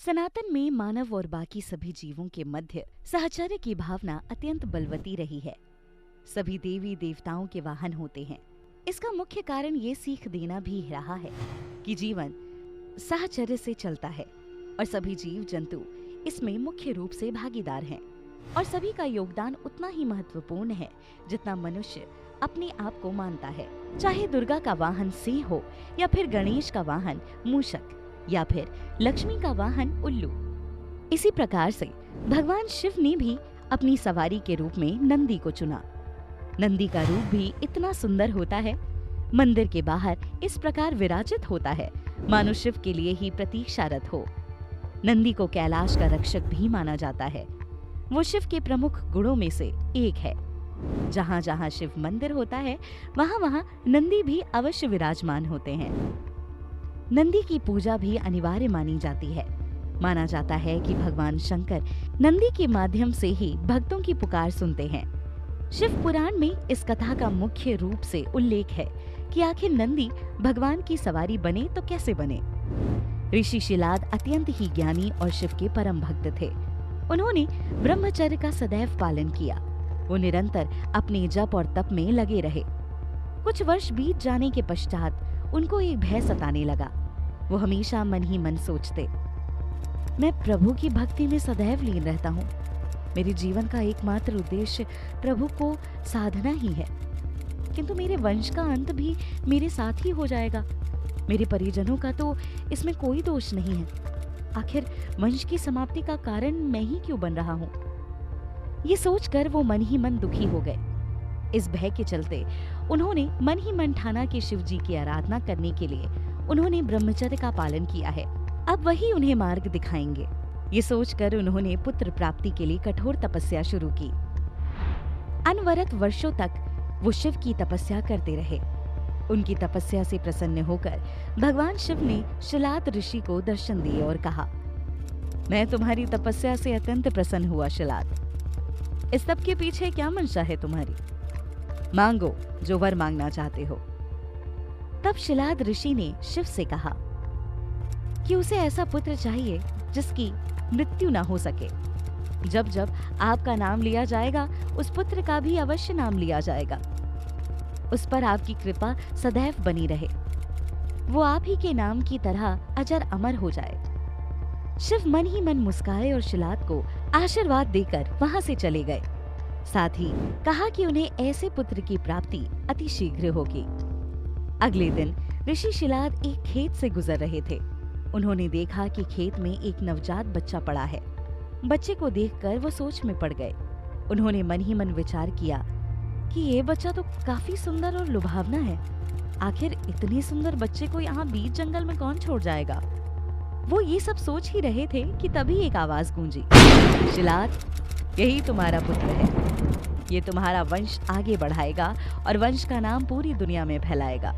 सनातन में मानव और बाकी सभी जीवों के मध्य साहचर्य की भावना अत्यंत बलवती रही है। सभी देवी देवताओं के वाहन होते हैं। इसका मुख्य कारण ये सीख देना भी रहा है कि जीवन साहचर्य से चलता है और सभी जीव जंतु इसमें मुख्य रूप से भागीदार हैं और सभी का योगदान उतना ही महत्वपूर्ण है जितना मनुष्य अपने आप को मानता है। चाहे दुर्गा का वाहन सिंह हो या फिर गणेश का वाहन मूषक या फिर लक्ष्मी का वाहन उल्लू। इसी प्रकार से भगवान शिव ने भी अपनी सवारी के रूप में नंदी को चुना। नंदी का रूप भी इतना सुंदर होता है, मंदिर के बाहर इस प्रकार विराजित होता है मानो शिव के लिए ही प्रतीक्षारत हो। नंदी को कैलाश का रक्षक भी माना जाता है। वो शिव के प्रमुख गुणों में से एक है। जहाँ जहाँ शिव मंदिर होता है वहाँ वहाँ नंदी भी अवश्य विराजमान होते हैं। नंदी की पूजा भी अनिवार्य मानी जाती है। माना जाता है कि भगवान शंकर नंदी के माध्यम से ही भक्तों की पुकार सुनते हैं। शिव पुराण में इस कथा का मुख्य रूप से उल्लेख है कि आखिर नंदी भगवान की सवारी बने तो कैसे बने। ऋषि शिलाद अत्यंत ही ज्ञानी और शिव के परम भक्त थे। उन्होंने ब्रह्मचर्य का सदैव पालन किया। वो निरंतर अपने जप और तप में लगे रहे। कुछ वर्ष बीत जाने के पश्चात उनको एक भय सताने लगा। वो हमेशा मन ही मन सोचते, मैं प्रभु की भक्ति में सदैव लीन रहता हूँ। मेरे जीवन का एकमात्र उद्देश्य प्रभु को साधना ही है, किंतु मेरे वंश का अंत भी मेरे साथ ही हो जाएगा। मेरे परिजनों का तो इसमें कोई दोष नहीं है। आखिर वंश की समाप्ति का कारण मैं ही क्यों बन रहा हूँ। ये सोचकर वो मन ही मन दुखी हो गए। इस भय के चलते उन्होंने मन ही मन ठाना कि शिव जी की आराधना करने के लिए उन्होंने ब्रह्मचर्य का पालन किया है। अब वही उन्हें मार्ग दिखाएंगे। ये सोचकर उन्होंने पुत्र प्राप्ति के लिए कठोर तपस्या शुरू की। अनवरत वर्षों तक वो शिव की तपस्या करते रहे। उनकी तपस्या से प्रसन्न होकर भगवान शिव ने शिलाद ऋषि को दर्शन दिए और कहा, मैं तुम्हारी तपस्या से अत्यंत प्रसन्न हुआ शिलाद। इस सब के पीछे क्या मंशा है तुम्हारी? मांगो जो वर मांगना चाहते हो। तब शिलाद ऋषि ने शिव से कहा कि उसे ऐसा पुत्र चाहिए जिसकी मृत्यु ना हो सके। जब जब आपका नाम लिया जाएगा उस पुत्र का भी अवश्य नाम लिया जाएगा। उस पर आपकी कृपा सदैव बनी रहे। वो आप ही के नाम की तरह अजर अमर हो जाए। शिव मन ही मन मुस्काए और शिलाद को आशीर्वाद देकर वहां से चले गए। साथ ही कहा कि उन्हें ऐसे पुत्र की प्राप्ति अति शीघ्र होगी। अगले दिन ऋषि शिलाद एक खेत से गुजर रहे थे। उन्होंने देखा कि खेत में एक नवजात बच्चा पड़ा है। बच्चे को देखकर वो सोच में पड़ गए। उन्होंने मन ही मन विचार किया कि ये बच्चा तो काफी सुंदर और लुभावना है। आखिर इतने सुंदर बच्चे को यहाँ बीच जंगल में कौन छोड़ जाएगा। वो ये सब सोच ही रहे थे कि तभी एक आवाज गूंजी, शिलाद, यही तुम्हारा पुत्र है। ये तुम्हारा वंश आगे बढ़ाएगा और वंश का नाम पूरी दुनिया में फैलाएगा।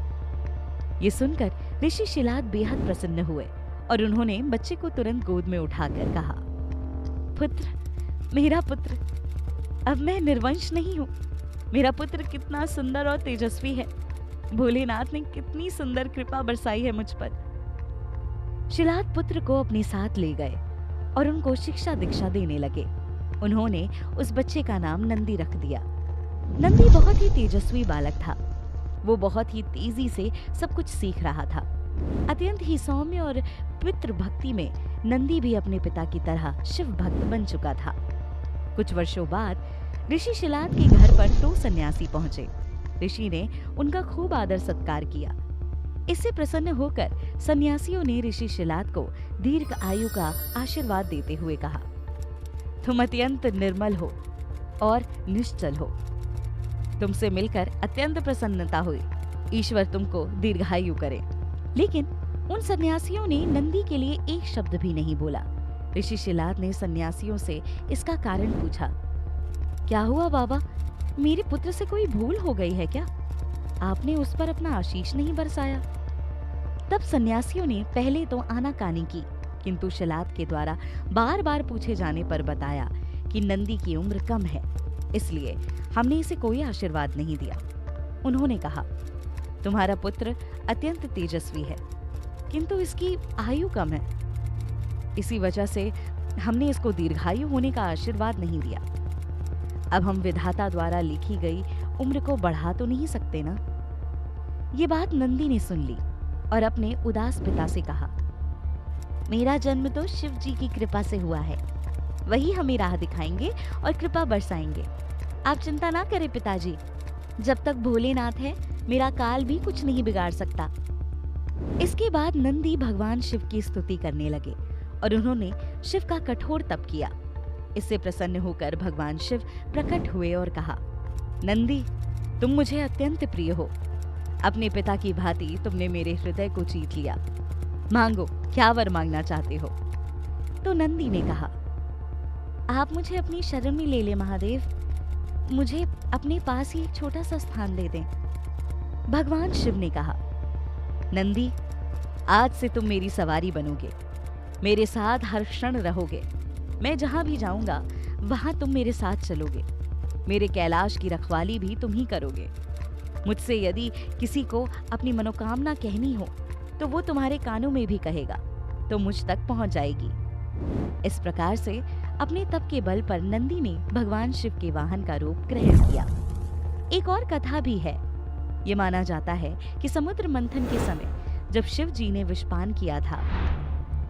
ये सुनकर ऋषि शिलाद बेहद प्रसन्न हुए और उन्होंने बच्चे को तुरंत गोद में उठाकर कहा, पुत्र, मेरा पुत्र, अब मैं निर्वंश नहीं हूँ। मेरा पुत्र कितना सुंदर और तेजस्वी है। भोलेनाथ ने कितनी सुंदर कृपा बरसाई है मुझ पर। शिलाद पुत्र को अपने साथ ले गए और उनको शिक्षा दीक्षा देने लगे। उन्होंने उस बच्चे का नाम नंदी रख दिया। नंदी बहुत ही तेजस्वी बालक था। वो बहुत ही तेजी से सब कुछ सीख रहा था। अत्यंत ही सौम्य और पितृ भक्ति में नंदी भी अपने पिता की तरह शिव भक्त बन चुका था। कुछ वर्षों बाद ऋषि शिलाद के घर पर 2 सन्यासी पहुंचे। ऋषि ने उनका खूब आदर सत्कार किया। इससे प्रसन्न होकर सन्यासियों ने ऋषि शिलाद को दीर्घ आयु का आशीर्वाद देते हुए कहा, तुम अत्यंत निर्मल हो और निश्चल हो। तुमसे मिलकर अत्यंत प्रसन्नता हुई। ईश्वर तुमको दीर्घायु करे। लेकिन उन सन्यासियों ने नंदी के लिए एक शब्द भी नहीं बोला। ऋषि शिलाद ने सन्यासियों से इसका कारण पूछा, क्या हुआ बाबा, मेरे पुत्र से कोई भूल हो गई है क्या? आपने उस पर अपना आशीष नहीं बरसाया। तब सन्यासियों ने पहले तो आनाकानी की, किंतु शिलाद के द्वारा बार बार पूछे जाने पर बताया कि नंदी की उम्र कम है, इसलिए हमने इसे कोई आशीर्वाद नहीं दिया। उन्होंने कहा, तुम्हारा पुत्र अत्यंत तेजस्वी है, किंतु इसकी आयु कम है। इसी वजह से हमने इसको दीर्घायु होने का आशीर्वाद नहीं दिया। अब हम विधाता द्वारा लिखी गई उम्र को बढ़ा तो नहीं सकते ना। ये बात नंदी ने सुन ली और अपने उदास पिता से कहा, मेरा जन्म तो शिव जी की कृपा से हुआ है। वही हमें राह दिखाएंगे और कृपा बरसाएंगे। आप चिंता ना करें पिताजी, जब तक भोलेनाथ है मेरा काल भी कुछ नहीं बिगाड़ सकता। इसके बाद नंदी भगवान शिव की स्तुति करने लगे और उन्होंने शिव का कठोर तप किया। इससे प्रसन्न होकर भगवान शिव प्रकट हुए और कहा, नंदी, तुम मुझे अत्यंत प्रिय हो। अपने पिता की भांति तुमने मेरे हृदय को जीत लिया। मांगो, क्या वर मांगना चाहते हो? तो नंदी ने कहा, आप मुझे अपनी शरण में ले ले महादेव। मुझे अपने पास ही एक छोटा सा स्थान दे दें। भगवान शिव ने कहा, नंदी, आज से तुम मेरी सवारी बनोगे, मेरे साथ हर क्षण रहोगे। मैं जहां भी जाऊंगा वहां तुम मेरे साथ चलोगे। मेरे कैलाश की रखवाली भी तुम ही करोगे। मुझसे यदि किसी को अपनी मनोकामना कहनी हो तो वो तुम्हारे कानों में भी कहेगा तो मुझ तक पहुंच जाएगी। इस प्रकार से अपने तप के बल पर नंदी ने भगवान शिव के वाहन का रूप ग्रहण किया। एक और कथा भी है। ये माना जाता है कि समुद्र मंथन के समय जब शिव जी ने विषपान किया था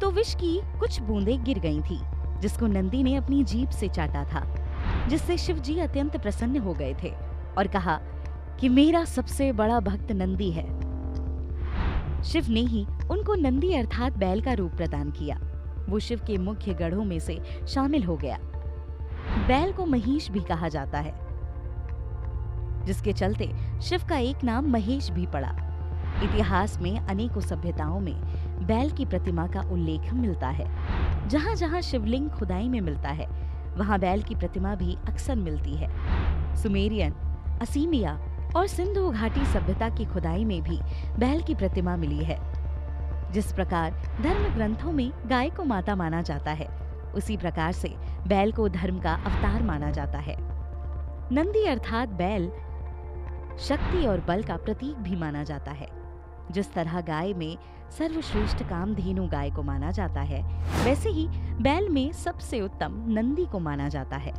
तो विष की कुछ बूंदें गिर गई थी, जिसको नंदी ने अपनी जीभ से चाटा था, जिससे शिव जी अत्यंत प्रसन्न हो गए थे और कहा कि मेरा सबसे बड़ा भक्त नंदी है। शिव ने ही उनको नंदी अर्थात बैल का रूप प्रदान किया। वो शिव के मुख्य गढ़ों में से शामिल हो गया। बैल को महिष भी कहा जाता है, जिसके चलते शिव का एक नाम महेश भी पड़ा। इतिहास में अनेकों सभ्यताओं में बैल की प्रतिमा का उल्लेख मिलता है। जहां जहां शिवलिंग खुदाई में मिलता है वहां बैल की प्रतिमा भी अक्सर मिलती है। सुमेरियन, असीमिया और सिंधु घाटी सभ्यता की खुदाई में भी बैल की प्रतिमा मिली है। जिस प्रकार धर्म ग्रंथों में गाय को माता माना जाता है, उसी प्रकार से बैल को धर्म का अवतार माना जाता है। नंदी अर्थात बैल शक्ति और बल का प्रतीक भी माना जाता है। जिस तरह गाय में सर्वश्रेष्ठ कामधेनु गाय को माना जाता है, वैसे ही बैल में सबसे उत्तम नंदी को माना जाता है।